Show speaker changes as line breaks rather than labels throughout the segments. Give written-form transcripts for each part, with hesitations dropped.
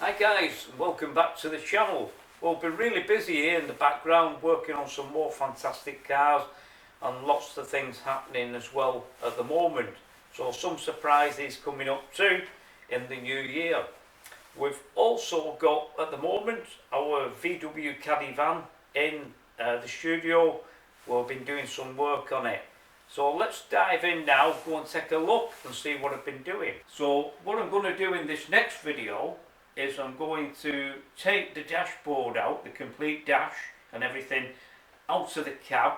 Hi guys, welcome back to the channel. We'll be really busy here in the background working on some more fantastic cars and lots of things happening as well at the moment. So some surprises coming up too in the new year. We've also got at the moment our VW Caddy van in the studio. We've been doing some work on it. So let's dive in now, go and take a look and see what I've been doing. So what I'm going to do in this next video is I'm going to take the dashboard out, the complete dash and everything out of the cab,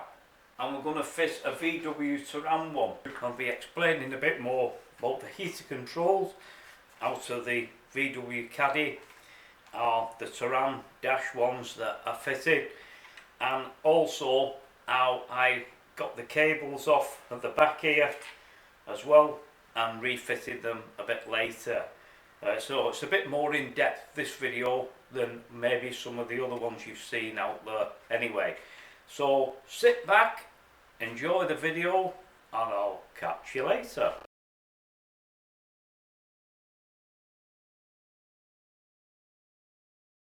and we're going to fit a VW Touran one. I'll be explaining a bit more about the heater controls out of the VW Caddy, or the Touran dash ones that are fitted, and also how I got the cables off at the back here as well and refitted them a bit later. So it's a bit more in depth, this video, than maybe some of the other ones you've seen out there anyway. So sit back, enjoy the video, and I'll catch you later.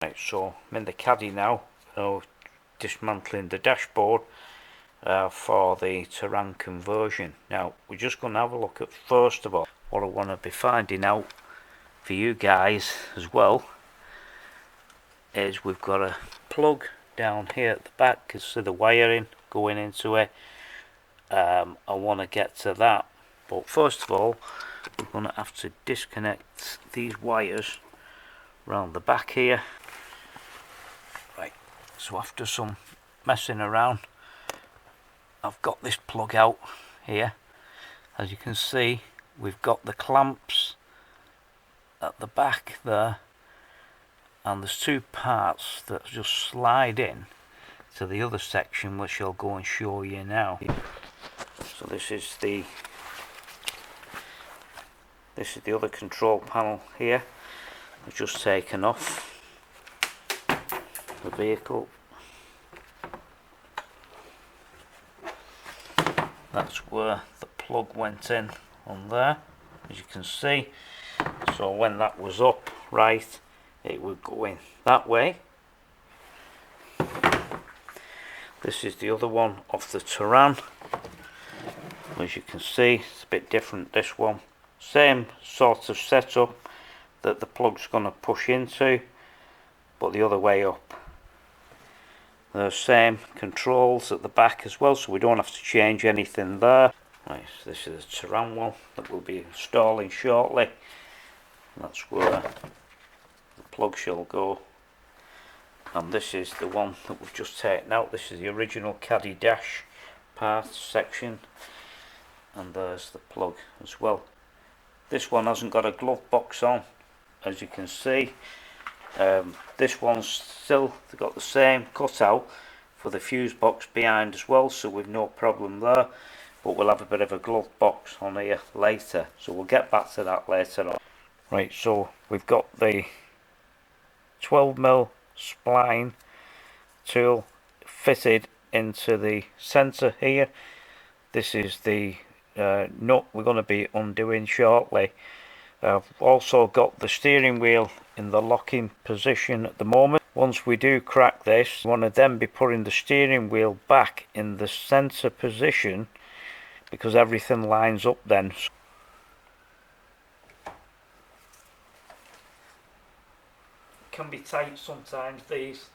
Right, so I'm in the Caddy now, dismantling the dashboard for the Touran conversion. Now we're just going to have a look at, first of all, what I want to be finding out for you guys as well is we've got a plug down here at the back. You see the wiring going into it. I want to get to that, but first of all we're going to have to disconnect these wires around the back here. Right, so after some messing around, I've got this plug out here. As you can see, we've got the clamps at the back there, and there's two parts that just slide in to the other section, which I'll go and show you now. So this is the other control panel here. I've just taken off the vehicle. That's where the plug went in on there, as you can see. So when that was up right, it would go in that way. This is the other one of the Touran. As you can see, it's a bit different, this one. Same sort of setup that the plug's going to push into, but the other way up. The same controls at the back as well, so we don't have to change anything there. Right, so this is the Touran one that we'll be installing shortly. That's where the plug shall go, and this is the one that we've just taken out. This is the original Caddy dash part section, and there's the plug as well. This one hasn't got a glove box on, as you can see. This one's still got the same cutout for the fuse box behind as well, so we've no problem there, but we'll have a bit of a glove box on here later, so we'll get back to that later on. Right, so we've got the 12mm spline tool fitted into the centre here. This is the nut we're going to be undoing shortly. I've also got the steering wheel in the locking position at the moment. Once we do crack this, we want to then be putting the steering wheel back in the centre position, because everything lines up then. Can be tight sometimes, these.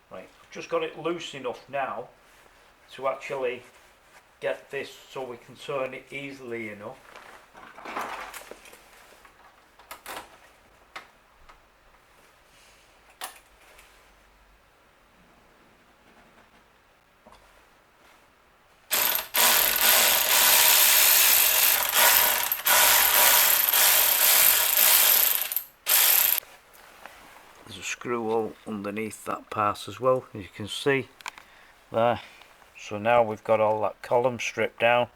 Right, I've just got it loose enough now to actually get this so we can turn it easily enough. There's a screw hole underneath that part as well, as you can see there. So now we've got all that column stripped down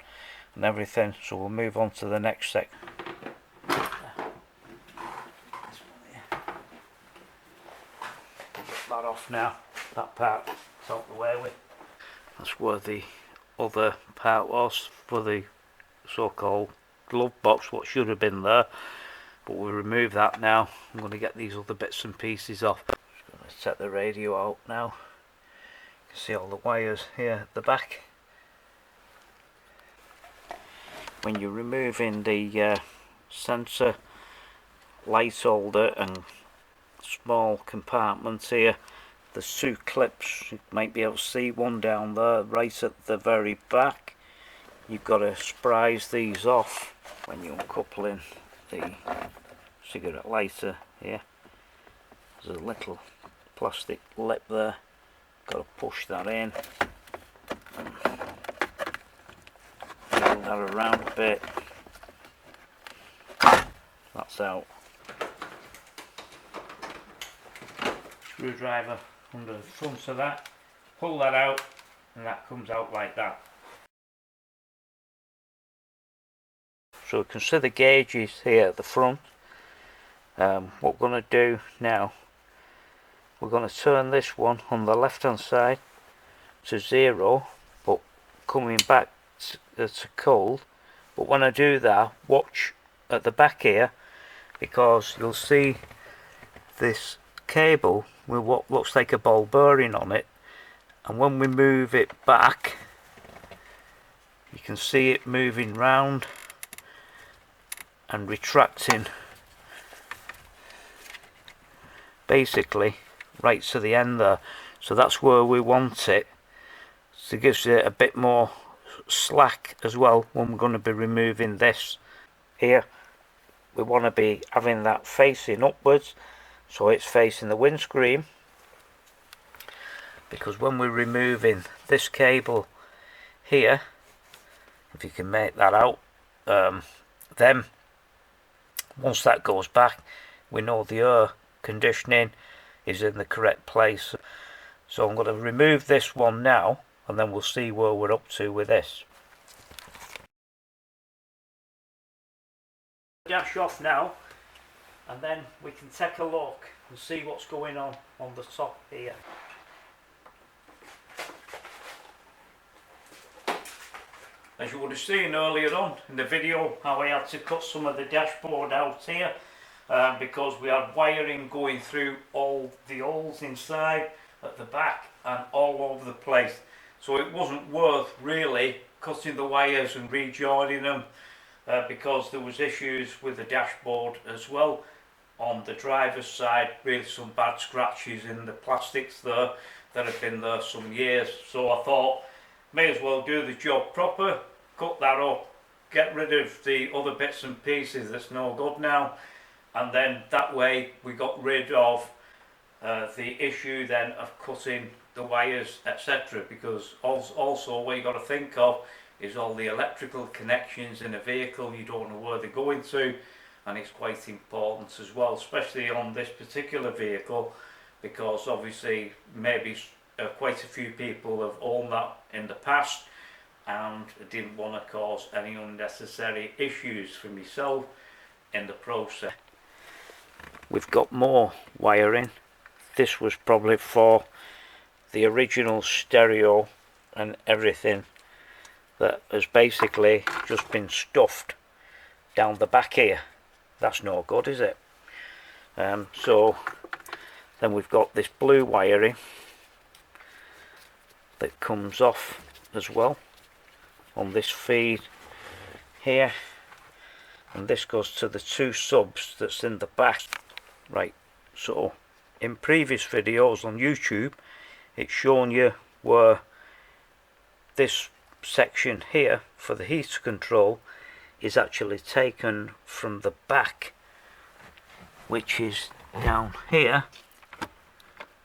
and everything, so we'll move on to the next section. Get that off now, that part is out the way with. That's where the other part was for the so-called glove box, what should have been there, but we'll remove that now. I'm going to get these other bits and pieces off. Just going to set the radio out now. You can see all the wires here at the back. When you're removing the sensor light holder and small compartments here, there's two clips. You might be able to see one down there right at the very back. You've got to prise these off when you're uncoupling the cigarette lighter here. There's a little plastic lip there, got to push that in, wiggle that around a bit. That's out. Screwdriver under the front of that, pull that out, and that comes out like that. So we can see the gauges here at the front. What we're going to do now, we're going to turn this one on the left hand side to 0, but coming back to cold. But when I do that, watch at the back here, because you'll see this cable with what looks like a ball bearing on it, and when we move it back, you can see it moving round and retracting basically right to the end there. So that's where we want it. So it gives it a bit more slack as well when we're going to be removing this here. We want to be having that facing upwards, so it's facing the windscreen, because when we're removing this cable here, if you can make that out, then once that goes back, we know the air conditioning is in the correct place. So I'm going to remove this one now, and then we'll see where we're up to with this. Dash off now, and then we can take a look and see what's going on the top here. As you would have seen earlier on in the video, how I had to cut some of the dashboard out here because we had wiring going through all the holes inside, at the back and all over the place. So it wasn't worth really cutting the wires and rejoining them because there was issues with the dashboard as well. On the driver's side, really some bad scratches in the plastics there that have been there some years. So I thought, may as well do the job proper, cut that up, get rid of the other bits and pieces that's no good now, and then that way we got rid of the issue then of cutting the wires, etc. Because also what you got to think of is all the electrical connections in a vehicle. You don't know where they're going to, and it's quite important as well, especially on this particular vehicle, because obviously maybe quite a few people have owned that in the past and didn't want to cause any unnecessary issues for myself in the process. We've got more wiring. This was probably for the original stereo and everything that has basically just been stuffed down the back here. That's no good, is it? So then we've got this blue wiring that comes off as well on this feed here, and this goes to the two subs that's in the back. Right, so in previous videos on YouTube it's shown you where this section here for the heater control is actually taken from the back, which is down here.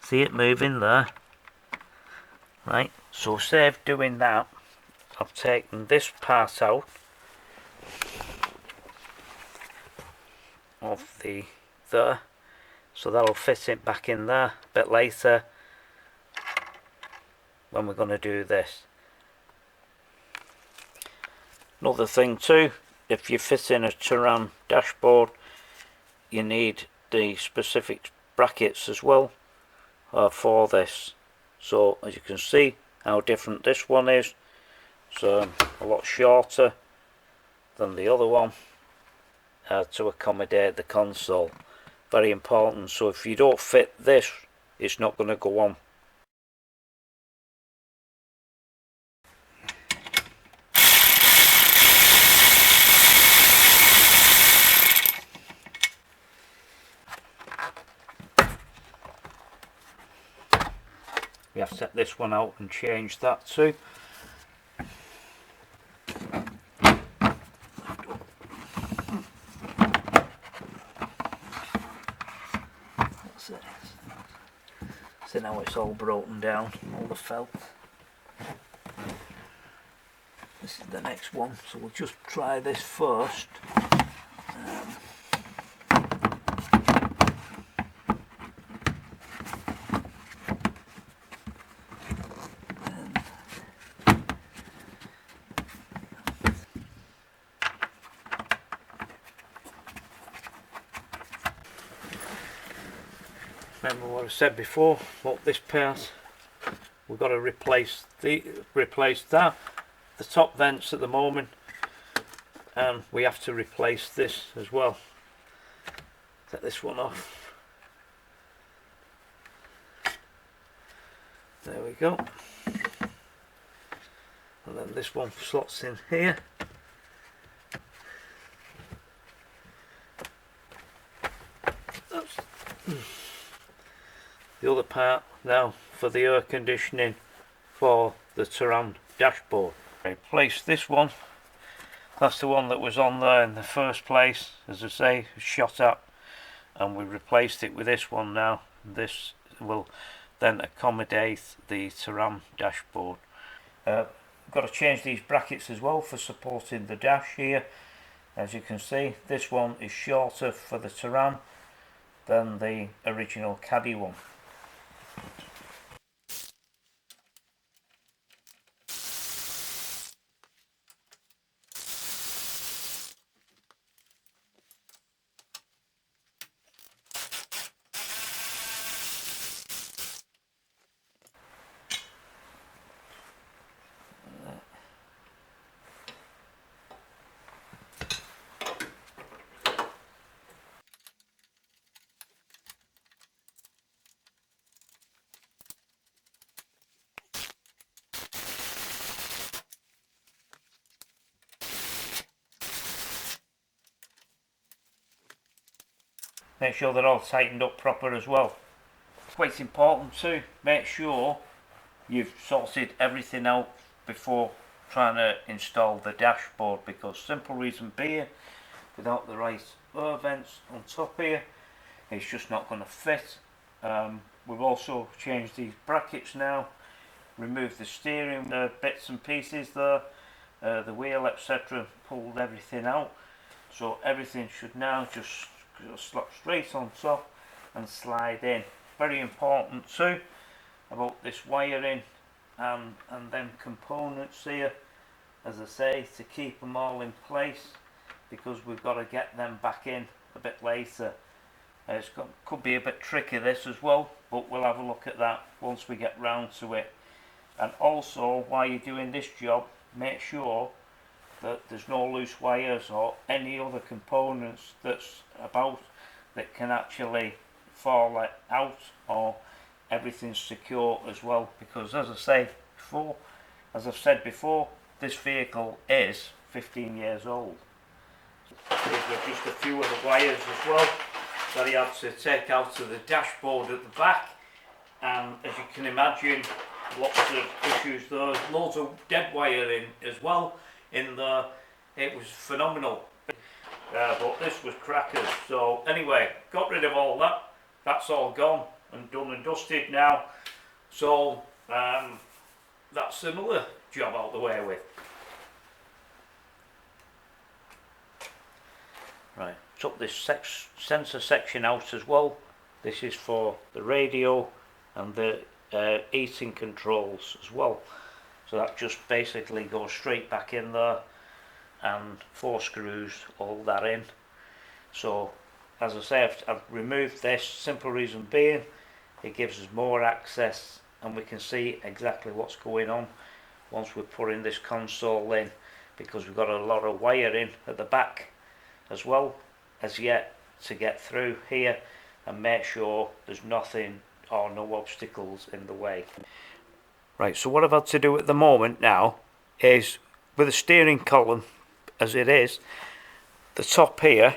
See it moving there? Right, so save doing that, I've taken this part out of the there, so that'll fit it back in there a bit later when we're going to do this. Another thing too, if you fit in a Touran dashboard, you need the specific brackets as well for this. So as you can see how different this one is So a lot shorter than the other one to accommodate the console. Very important. So if you don't fit this, it's not going to go on. We have to set this one out and change that too. That's it. So now it's all broken down, all the felt. This is the next one, so we'll just try this first. Remember what I said before about this part? We've got to replace that, the top vents at the moment, and we have to replace this as well. Take this one off. There we go. And then this one slots in here. The other part now for the air conditioning for the Touran dashboard. Replace this one. That's the one that was on there in the first place, as I say, shot up, and we replaced it with this one now. This will then accommodate the Touran dashboard. Got to change these brackets as well for supporting the dash here. As you can see, this one is shorter for the Touran than the original Caddy one. Make sure they're all tightened up proper as well. Quite important too, make sure you've sorted everything out before trying to install the dashboard, because simple reason being, without the right air vents on top here, it's just not going to fit. We've also changed these brackets now, removed the steering bits and pieces there, the wheel etc, pulled everything out, so everything should now just slot straight on top and slide in. Very important too about this wiring and then components here, as I say, to keep them all in place, because we've got to get them back in a bit later. Could be a bit tricky this as well, but we'll have a look at that once we get round to it. And also, while you're doing this job, make sure that there's no loose wires or any other components that's about that can actually fall out, or everything's secure as well, because as I've said before, this vehicle is 15 years old. These are just a few of the wires as well that he had to take out of the dashboard at the back, and as you can imagine, lots of issues there, loads of dead wiring as well in there. It was phenomenal, but this was crackers. So anyway, got rid of all that. That's all gone and done and dusted now, so that's another job out the way with. Right, took this sensor section out as well. This is for the radio and the heating controls as well, so that just basically goes straight back in there, and 4 screws all that in. So as I say, I've removed this, simple reason being, it gives us more access and we can see exactly what's going on once we're putting this console in, because we've got a lot of wiring at the back as well as yet to get through here and make sure there's nothing or no obstacles in the way. Right, so what I've had to do at the moment now is, with the steering column as it is, the top here,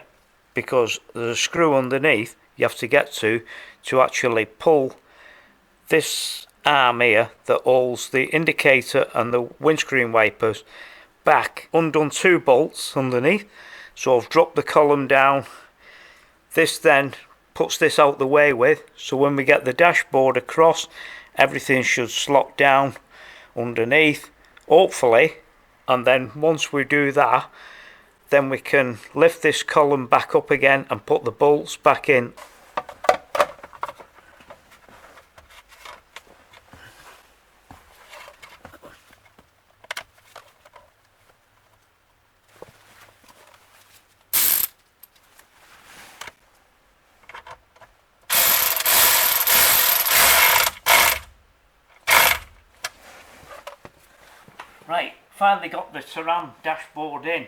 because there's a screw underneath you have to get to actually pull this arm here that holds the indicator and the windscreen wipers back, undone 2 bolts underneath. So I've dropped the column down. This then puts this out the way with, so when we get the dashboard across, everything should slot down underneath, hopefully. And then once we do that, then we can lift this column back up again and put the bolts back in. Right, finally got the Touran dashboard in.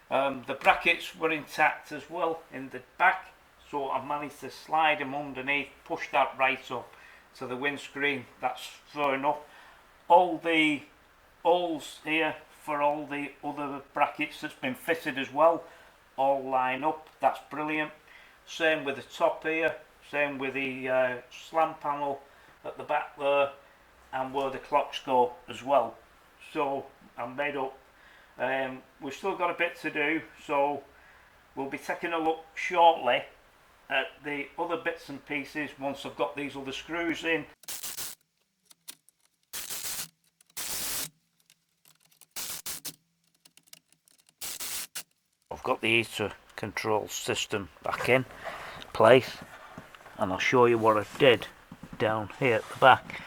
The brackets were intact as well in the back, so I managed to slide them underneath, push that right up to the windscreen. That's fair enough. All the holes here for all the other brackets that's been fitted as well all line up. That's brilliant. Same with the top here, same with the slam panel at the back there, and where the clocks go as well. So I'm made up. We've still got a bit to do, so we'll be taking a look shortly at the other bits and pieces once I've got these other screws in. I've got the heater control system back in place, and I'll show you what I did down here at the back.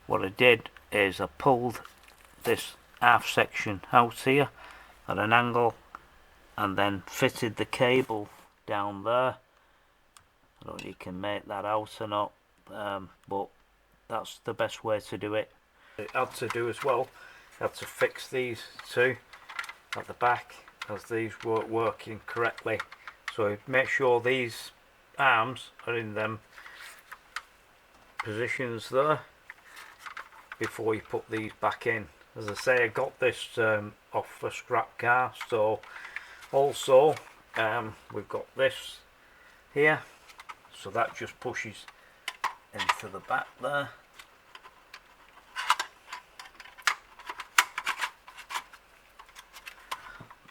What I did is I pulled this half section out here at an angle and then fitted the cable down there. I don't know if you can make that out or not, but that's the best way to do it. It had to do as well, I had to fix these two at the back as these weren't working correctly. So make sure these arms are in them positions there before you put these back in. As I say, I got this off a scrap car. So also we've got this here, so that just pushes into the back there.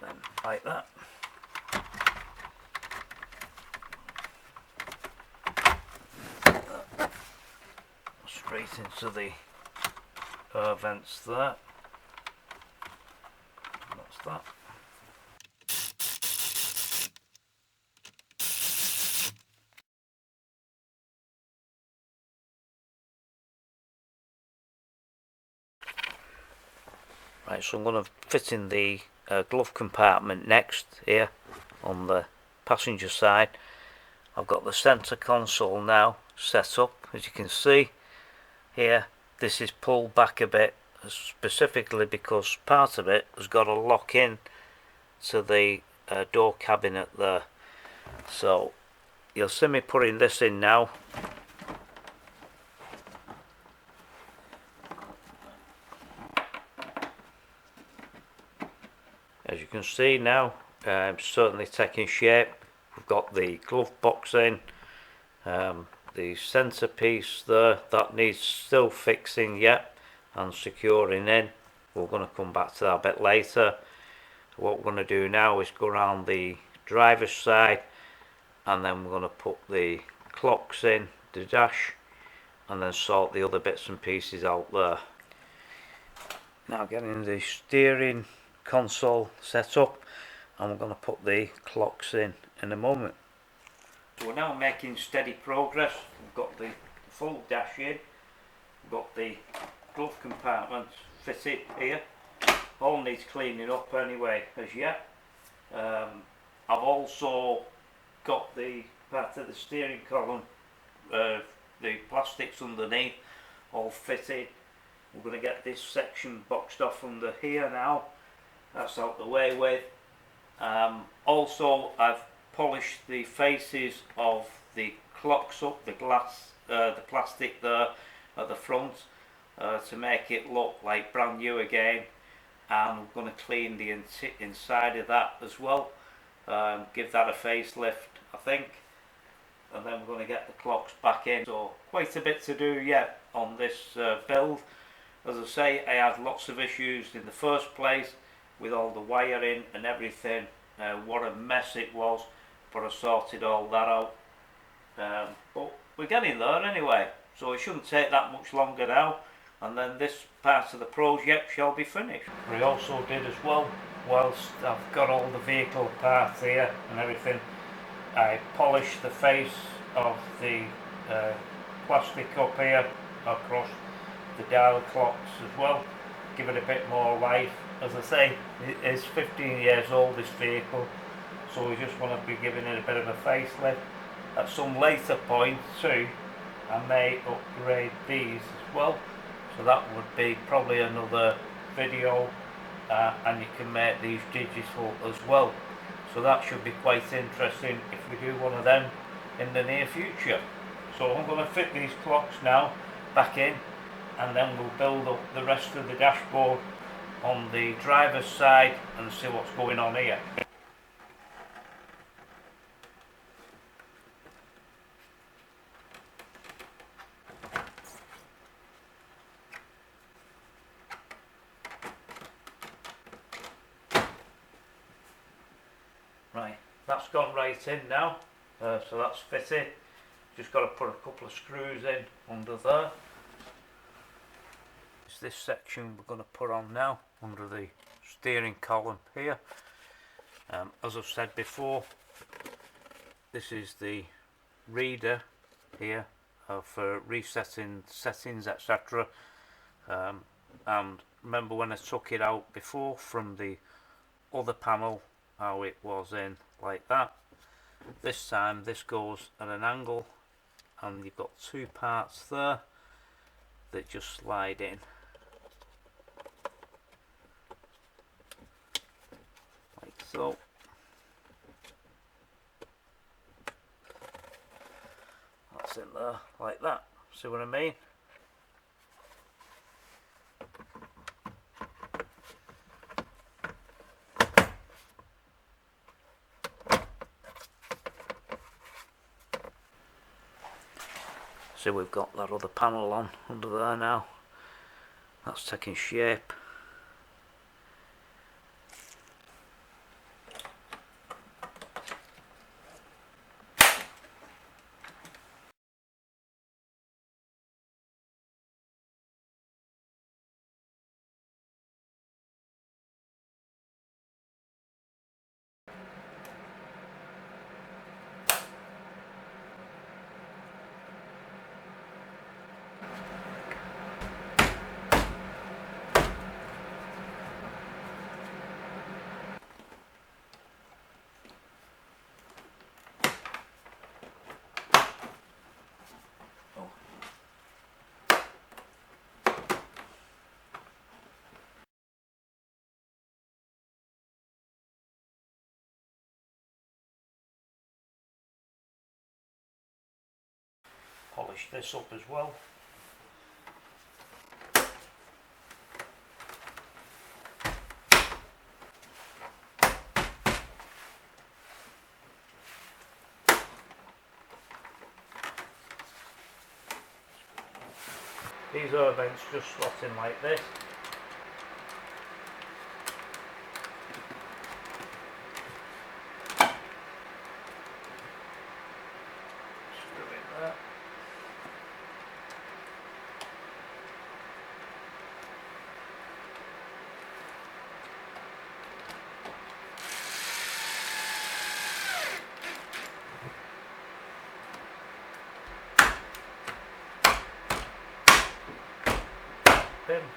Then like that. Straight into the air vents there. That's that. Right, so I'm going to fit in the glove compartment next here on the passenger side. I've got the centre console now set up, as you can see here. This is pulled back a bit, specifically because part of it has got to lock in to the door cabinet there. So you'll see me putting this in now. As you can see now, certainly taking shape. We've got the glove box in, the centerpiece there, that needs still fixing yet and securing in. We're going to come back to that a bit later. What we're going to do now is go around the driver's side, and then we're going to put the clocks in the dash and then sort the other bits and pieces out there. Now getting the steering console set up, and we're going to put the clocks in a moment. So we're now making steady progress. We've got the full dash in, we've got the glove compartment fitted here. All needs cleaning up anyway as yet. I've also got the part of the steering column the plastics underneath all fitted. We're going to get this section boxed off under here now. That's out the way with. Also, I've polished the faces of the clocks up, the glass, the plastic there at the front, to make it look like brand new again. And we're going to clean the inside of that as well, give that a facelift, I think, and then we're going to get the clocks back in. So quite a bit to do yet on this build. As I say, I had lots of issues in the first place with all the wiring and everything. What a mess it was, but I sorted all that out. But we're getting there anyway, so it shouldn't take that much longer now, and then this part of the project shall be finished. I also did as well, whilst I've got all the vehicle parts here and everything, I polished the face of the plastic up here across the dial clocks as well, give it a bit more life. As I say, it is 15 years old, this vehicle, so we just want to be giving it a bit of a facelift. At some later point too, I may upgrade these as well, so that would be probably another video, and you can make these digital as well, so that should be quite interesting if we do one of them in the near future. So I'm going to fit these clocks now back in, and then we'll build up the rest of the dashboard on the driver's side and see what's going on here. Right, that's gone right in now, so that's fitted. Just got to put a couple of screws in under there. It's this section we're going to put on now under the steering column here. As I've said before, this is the reader here for resetting settings, etc. And remember when I took it out before from the other panel, how it was in like that. This time this goes at an angle, and you've got two parts there that just slide in like so. That's in there like that. See what I mean? So we've got that other panel on under there now. That's taking shape. Polish this up as well. These are vents just slot in like this.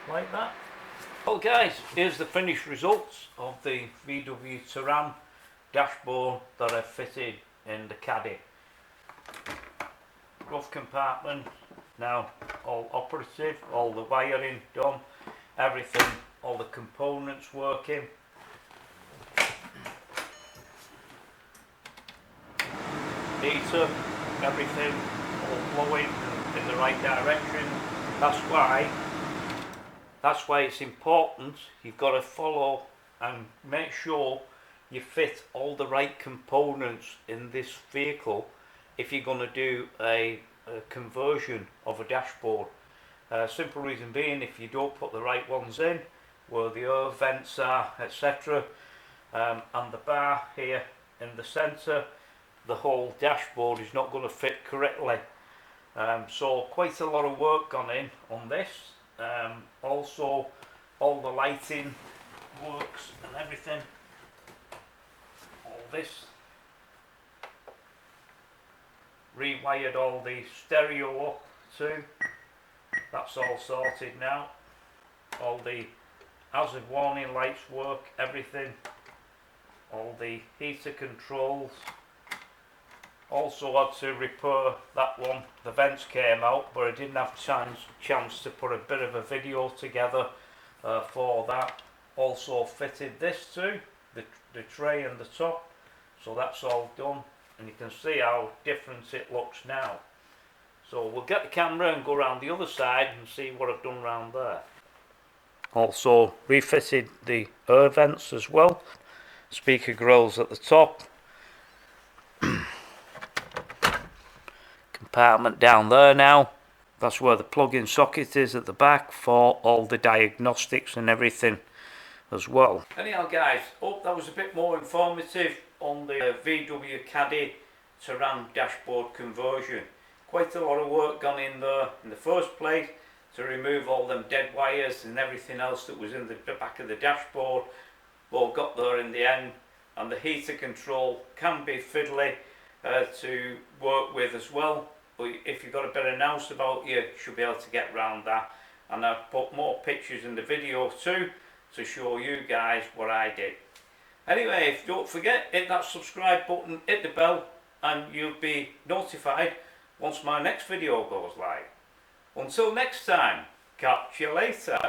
Like that. Well guys, here's the finished results of the VW Touran dashboard that I fitted in the Caddy. glove compartment now all operative, all the wiring done, everything, all the components working. Heater, everything all blowing in the right direction. That's why it's important. You've got to follow and make sure you fit all the right components in this vehicle if you're going to do a conversion of a dashboard. Simple reason being, if you don't put the right ones in, where the air vents are, etc., and the bar here in the centre, the whole dashboard is not going to fit correctly. So quite a lot of work gone in on this. Also all the lighting works and everything, all this, rewired all the stereo up too, that's all sorted now. All the hazard warning lights work, everything, all the heater controls. Also had to repair that one, the vents came out, but I didn't have chance to put a bit of a video together for that. Also fitted this too, the tray and the top, so that's all done, and you can see how different it looks now. So we'll get the camera and go around the other side and see what I've done around there. Also refitted the air vents as well, speaker grills at the top, compartment down there now, that's where the plug-in socket is at the back for all the diagnostics and everything as well. Anyhow guys, hope that was a bit more informative on the VW Caddy Touran dashboard conversion. Quite a lot of work gone in there in the first place to remove all them dead wires and everything else that was in the back of the dashboard. Well, got there in the end, and the heater control can be fiddly to work with as well, but if you've got a bit of nous about you should be able to get around that. And I've put more pictures in the video too to show you guys what I did. Anyway, don't forget, hit that subscribe button, hit the bell, and you'll be notified once my next video goes live. Until next time, catch you later.